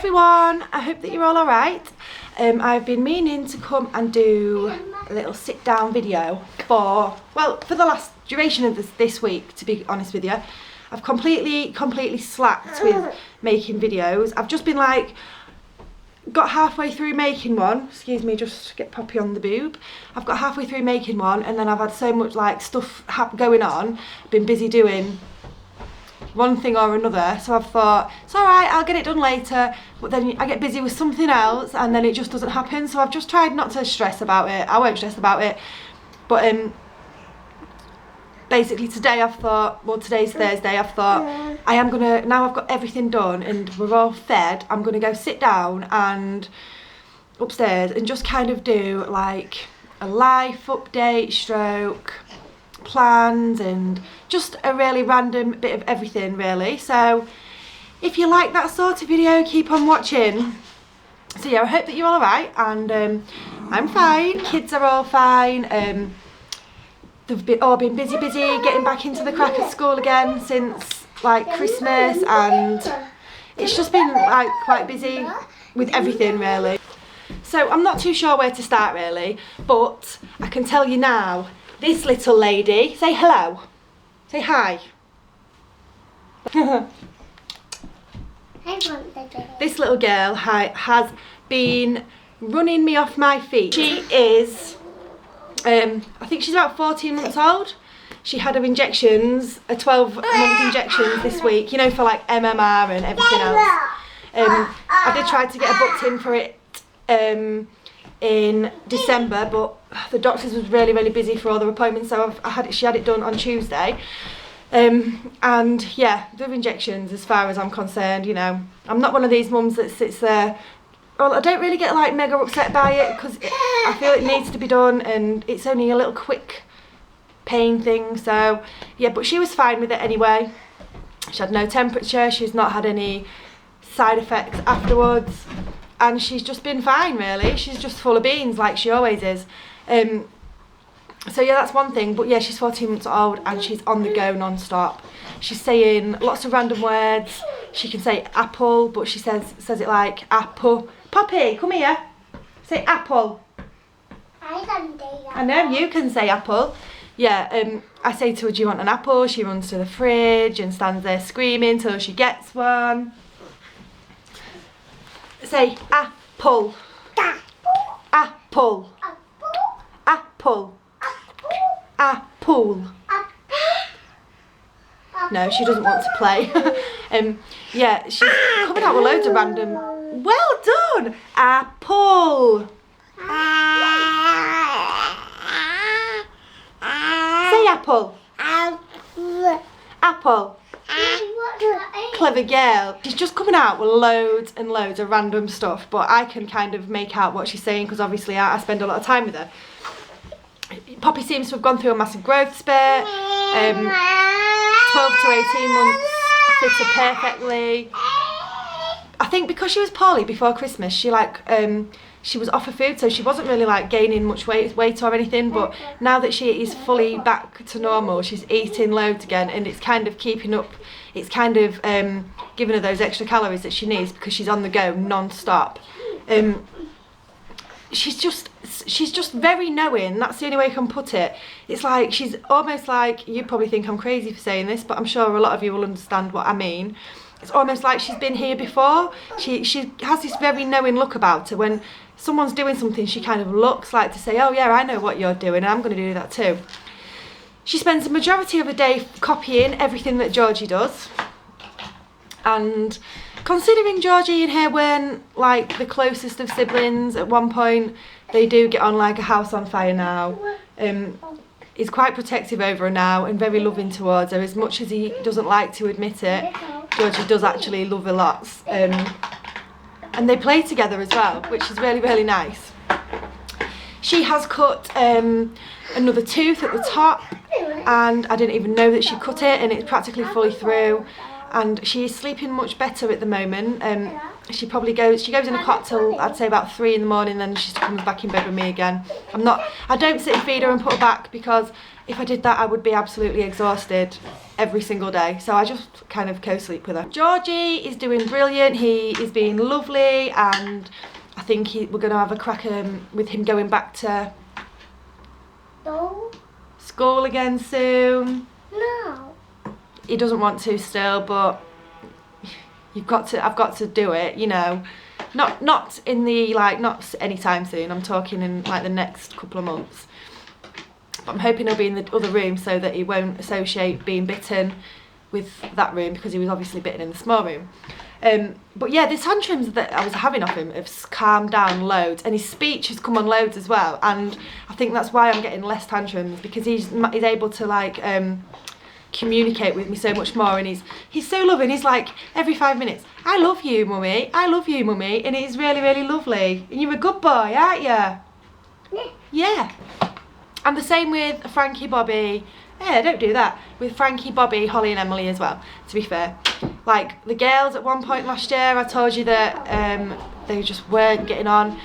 everyone, I hope that you're all alright. I've been meaning to come and do a little sit down video for the last duration of this week, to be honest with you. I've completely slacked with making videos. I've just been like, got halfway through making one, excuse me, just get Poppy on the boob. I've got halfway through making one and then I've had so much like stuff going on, been busy doing one thing or another, so I've thought it's alright, I'll get it done later, but then I get busy with something else and then it just doesn't happen. So I've just tried not to stress about it. I won't stress about it, but basically today I've thought, well, today's Thursday, I've thought I am gonna, now I've got everything done and we're all fed, I'm gonna go sit down and upstairs and just kind of do like a life update stroke plans and just a really random bit of everything really. So if you like that sort of video, keep on watching. So yeah, I hope that you're all right, and I'm fine, kids are all fine. They've all been busy getting back into the crack at school again since like Christmas, and it's just been like quite busy with everything really. So I'm not too sure where to start really, but I can tell you now, this little lady, say hello, say hi. This little girl has been running me off my feet. She is, I think she's about 14 months old. She had her injections, a 12-month injections this week, you know, for like MMR and everything else. I did try to get her booked in for it in December, but the doctors was really busy for all the appointments, so she had it done on Tuesday. And yeah, the injections, as far as I'm concerned, you know, I'm not one of these mums that sits there. Well, I don't really get like mega upset by it because I feel it needs to be done and it's only a little quick pain thing. So yeah, but she was fine with it anyway. She had no temperature, she's not had any side effects afterwards, and she's just been fine really. She's just full of beans like she always is. So yeah, that's one thing. But yeah, she's 14 months old and she's on the go non-stop. She's saying lots of random words. She can say apple, but she says it like apple. Poppy, come here. Say apple. I can say apple. I know you can say apple. Yeah, I say to her, do you want an apple? She runs to the fridge and stands there screaming till she gets one. Say apple. Apple. Apple. Apple. No, she doesn't want to play. Yeah, she's coming out with loads of random. Well done. Apple. Say apple. Apple. Clever girl. She's just coming out with loads and loads of random stuff, but I can kind of make out what she's saying because obviously I spend a lot of time with her. Poppy seems to have gone through a massive growth spurt. 12 to 18 months, fit her perfectly. I think because she was poorly before Christmas, she was off her food, so she wasn't really like gaining much weight or anything, but now that she is fully back to normal, she's eating loads again, and it's kind of keeping up, it's kind of giving her those extra calories that she needs because she's on the go non-stop. She's just very knowing, that's the only way I can put it. It's like, she's almost like, you probably think I'm crazy for saying this, but I'm sure a lot of you will understand what I mean. It's almost like she's been here before. She has this very knowing look about her. When someone's doing something, she kind of looks like to say, oh yeah, I know what you're doing and I'm going to do that too. She spends the majority of her day copying everything that Georgie does. And considering Georgie and her weren't like the closest of siblings at one point, they do get on like a house on fire now. He's quite protective over her now and very loving towards her, as much as he doesn't like to admit it. Georgie does actually love her lots. And they play together as well, which is really nice. She has cut another tooth at the top, and I didn't even know that she cut it, and it's practically fully through. And she's sleeping much better at the moment. she goes in a cot till I'd say about 3 in the morning, then she comes back in bed with me again. I don't sit and feed her and put her back, because if I did that I would be absolutely exhausted every single day. So I just kind of co-sleep with her. Georgie is doing brilliant. He is being lovely, and I think we're going to have a crack with him going back to school again soon. No. He doesn't want to still, but I've got to do it, you know. Not in the not anytime soon. I'm talking in like the next couple of months. But I'm hoping he'll be in the other room so that he won't associate being bitten with that room, because he was obviously bitten in the small room. But yeah, the tantrums that I was having off him have calmed down loads, and his speech has come on loads as well. And I think that's why I'm getting less tantrums, because he's able to like communicate with me so much more, and he's so loving. He's like every 5 minutes, I love you mummy, I love you mummy, and it's really, really lovely. And you're a good boy, aren't you? Yeah. And the same with Frankie, Bobby. Yeah, don't do that. With Frankie, Bobby, Holly and Emily as well, to be fair. Like the girls at one point last year, I told you that they just weren't getting on.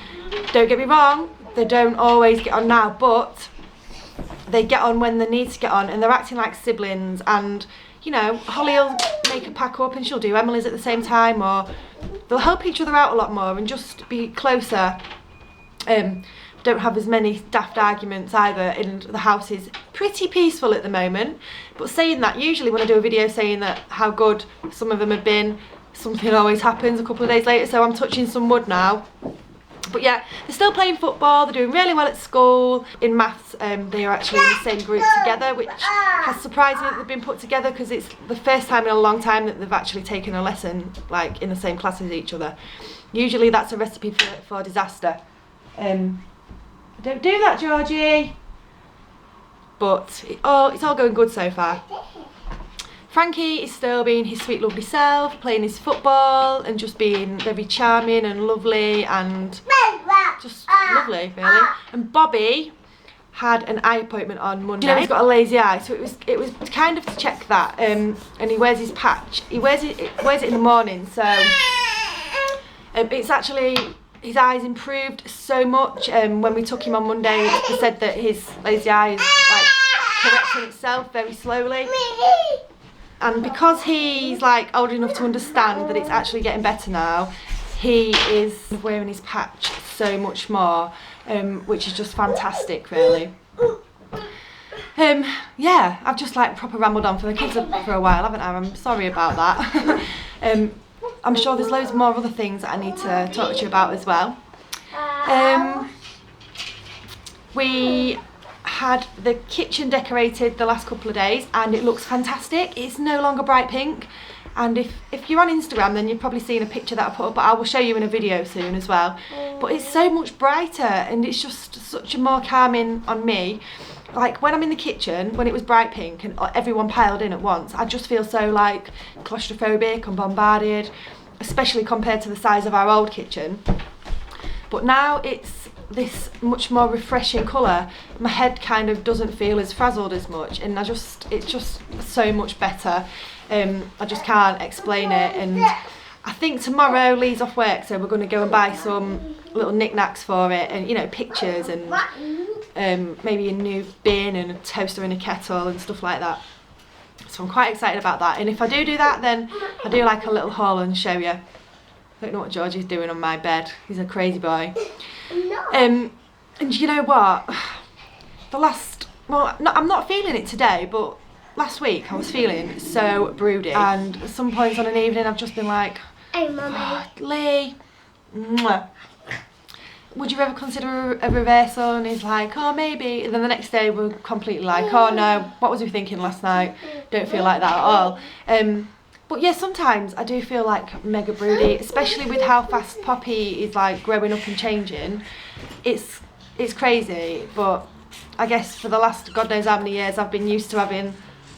Don't get me wrong, they don't always get on now, but they get on when they need to get on, and they're acting like siblings. And you know, Holly will make a pack up and she'll do Emily's at the same time, or they'll help each other out a lot more and just be closer. Don't have as many daft arguments either, and the house is pretty peaceful at the moment. But saying that, usually when I do a video saying that how good some of them have been, something always happens a couple of days later, so I'm touching some wood now. But yeah, they're still playing football, they're doing really well at school. In maths, they are actually in the same group together, which has surprised me that they've been put together, because it's the first time in a long time that they've actually taken a lesson like in the same class as each other. Usually that's a recipe for disaster. Don't do that, Georgie. But it's all going good so far. Frankie is still being his sweet lovely self, playing his football and just being very charming and lovely and just lovely really. And Bobby had an eye appointment on Monday. You know, he's got a lazy eye, so it was kind of to check that. And he wears his patch. He wears it in the morning, so it's actually, his eyes improved so much. When we took him on Monday, he said that his lazy eye is like correcting itself very slowly. And because he's like old enough to understand that it's actually getting better now, he is wearing his patch so much more, which is just fantastic really. Yeah, I've just like proper rambled on for the kids for a while, haven't I? I'm sorry about that. I'm sure there's loads more other things that I need to talk to you about as well. We had the kitchen decorated the last couple of days and it looks fantastic. It's no longer bright pink, and if you're on Instagram then you've probably seen a picture that I put up, but I will show you in a video soon as well. But it's so much brighter and it's just such a more calming on me. Like when I'm in the kitchen, when it was bright pink and everyone piled in at once, I just feel so like claustrophobic and bombarded, especially compared to the size of our old kitchen. But now it's this much more refreshing colour. My head kind of doesn't feel as frazzled as much, and it's just so much better. I just can't explain it. And I think tomorrow Lee's off work, so we're going to go and buy some little knickknacks for it, and you know, pictures and maybe a new bin and a toaster and a kettle and stuff like that. So I'm quite excited about that. And if I do that, then I do like a little haul and show you. I don't know what Georgie's doing on my bed. He's a crazy boy. And you know what? I'm not feeling it today, but last week I was feeling so broody. And at some points on an evening I've just been like, Hey, Mummy. oh, Lee, mwah. Would you ever consider a reversal? And he's like, oh, maybe. And then the next day we're completely like, oh no, what was we thinking last night? Don't feel like that at all. But yeah, sometimes I do feel like mega broody, especially with how fast Poppy is like growing up and changing. It's crazy, but I guess for the last God knows how many years I've been used to having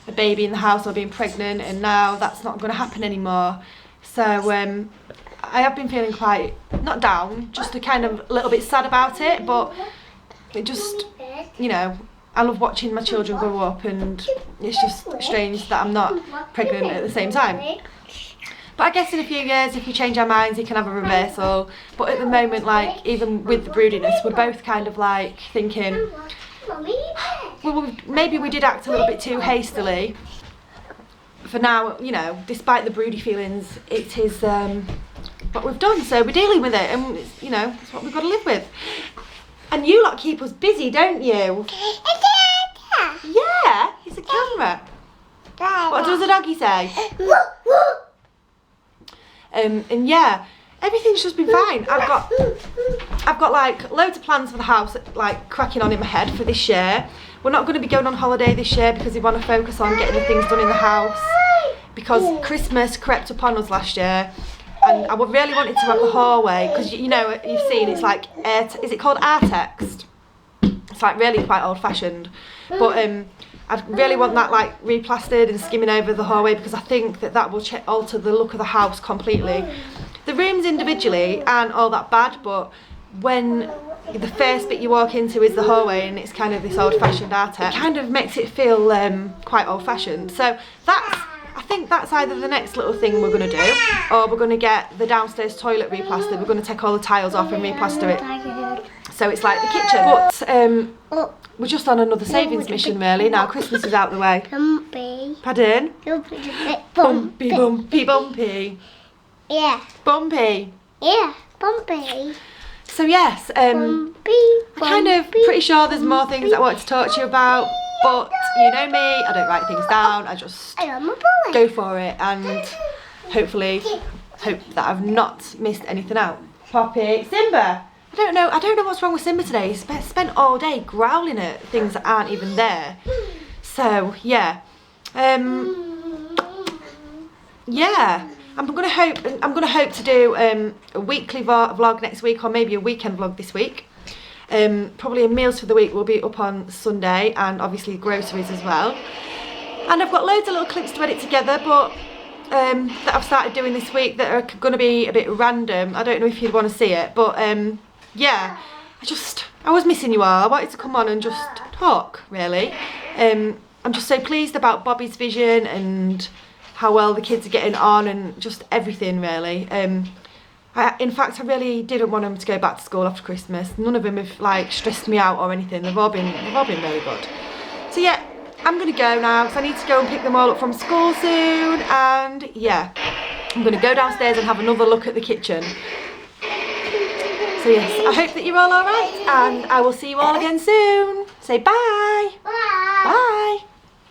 a baby in the house or being pregnant, and now that's not going to happen anymore. So I have been feeling quite, not down, just a kind of a little bit sad about it, but it just, you know, I love watching my children grow up, and it's just strange that I'm not pregnant at the same time. But I guess in a few years, if we change our minds, he can have a reversal. But at the moment, like, even with the broodiness, we're both kind of like thinking, well, maybe we did act a little bit too hastily. For now, you know, despite the broody feelings, it is what we've done. So we're dealing with it, and it's, you know, it's what we've got to live with. And you lot keep us busy, don't you? Yeah, it's a camera. What does the doggy say? And yeah, everything's just been fine. I've got like loads of plans for the house, like cracking on in my head for this year. We're not going to be going on holiday this year because we want to focus on getting the things done in the house, because Christmas crept upon us last year, and I really wanted to have the hallway, because you know, you've seen it's like is it called Artext? It's like really quite old fashioned, but I really want that like replastered and skimming over the hallway, because I think that will alter the look of the house completely. The rooms individually aren't all that bad, but when the first bit you walk into is the hallway and it's kind of this old-fashioned Artext, it kind of makes it feel quite old-fashioned. So I think that's either the next little thing we're going to do, or we're going to get the downstairs toilet replastered. We're going to take all the tiles off and replaster it, so it's like the kitchen. But we're just on another savings mission really, now Christmas is out the way. Bumpy. Pardon? Bumpy, bumpy, bumpy. Yeah. Bumpy. Yeah. Bumpy. So yes, I'm kind of pretty sure there's more things I want to talk to you about, but you know me, I don't write things down, I just go for it, and hopefully hope that I've not missed anything out. Poppy, Simba, I don't know what's wrong with Simba today. He's spent all day growling at things that aren't even there. So yeah, yeah. I'm gonna hope to do a weekly vlog next week, or maybe a weekend vlog this week. Probably a meals for the week will be up on Sunday, and obviously groceries as well. And I've got loads of little clips to edit together, but that I've started doing this week that are going to be a bit random. I don't know if you'd want to see it, but yeah, I was missing you all. I wanted to come on and just talk really. I'm just so pleased about Bobby's vision and how well the kids are getting on, and just everything really. In fact, I really didn't want them to go back to school after Christmas. None of them have like stressed me out or anything. They've all been really good. So yeah, I'm gonna go now because I need to go and pick them all up from school soon, and yeah, I'm gonna go downstairs and have another look at the kitchen. So yes, I hope that you're all alright, and I will see you all again soon. Say bye.